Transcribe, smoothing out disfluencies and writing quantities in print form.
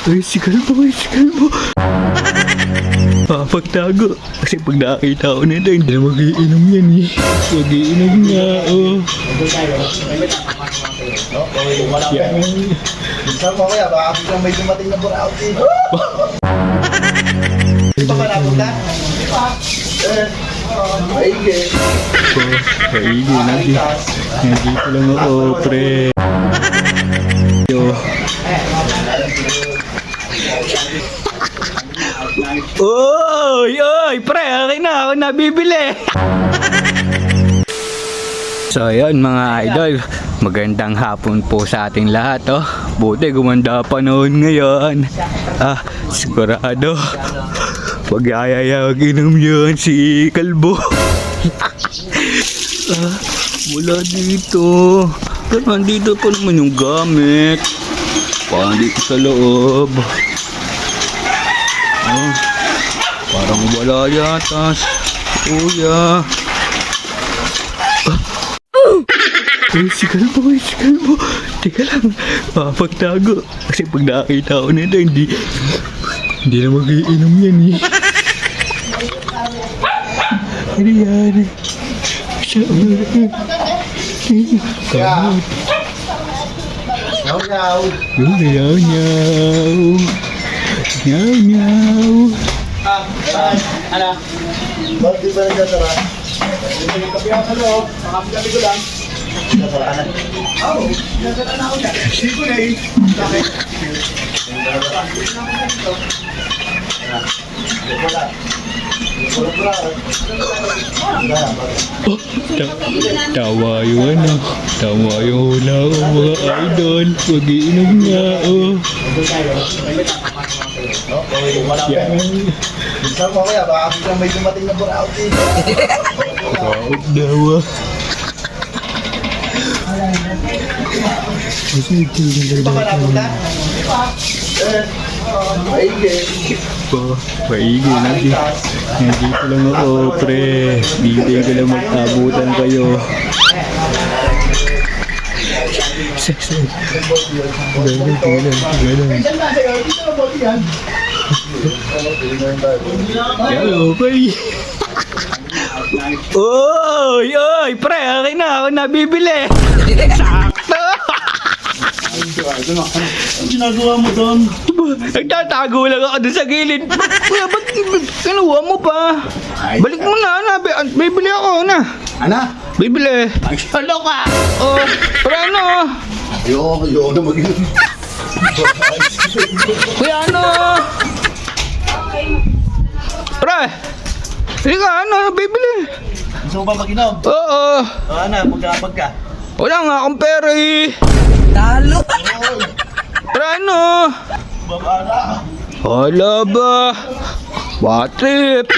Ay, si Kalbo, ay, si Kalbo. Pagtago. Kasi pag nakakita ko nito, hindi na mag-iinom yan eh. Mag-iinom nga, oh. Yan. Minsan mo kaya, baka biglang may dumating na burnout dito. Di ba napunta? Maigi. Maigi, nandito lang ako, pre. Yo. Oy, oy, pre, akin na, ako nabibili. So ayun mga idol, magandang hapon po sa ating lahat, oh. Buti gumanda panahon ngayon. Sigurado pag-ayayag inom yun si Kalbo. Mula dito. Pero nandito pa naman yung gamit. Parang dito sa loob. Parang wala yata. Kuya. Si Kalbo, si Kalbo. Teka lang, pagtago. Kasi pag nakakita ko nito, hindi na mag-iinom yan eh. Ano yan? Kamot. Nyaw-nyaw. Nyaw-nyaw. Nyaw-nyaw. Ano? Bakit di ba nagkasara? Hindi yung kapihan sa loob. Makapagabi ko lang. Nagkasara na. Oo. Nagkasara na ako dyan. Hindi ko na eh. Bakit? Wala. Tawa yung ano. Tawa yung hula ko mga idol. Mag-iinom nga, oh. Yan. Minsan mo kaya, baka biglang may dumating na burnout dito. Kaot daw, ah. Di ba napunta? Maigi. Maigi, nandito lang ako, pre. Bibigay ko lang mag-abutan kayo. Ganun. Hello, pre. Oy, oy, pre, akin na, ako nabibili. Sakto. Ano ginagawa mo doon? Nagtatago lang ako doon sa gilid. Kuya, ba't kinuha mo pa? Balik mo na, bibili ako na. Ana? Bibili. Ang salo ka! Oh, pre, ano? Ayoko na mag-inom. Kuya, ano? Pre, hindi ka, ano, bibili. Gusto mo ba mag-inom? Oo. Ano, magkakapag ka? Wala nga akong pera eh. Talo! Pre, ano? Babala. Hala ba? What trip?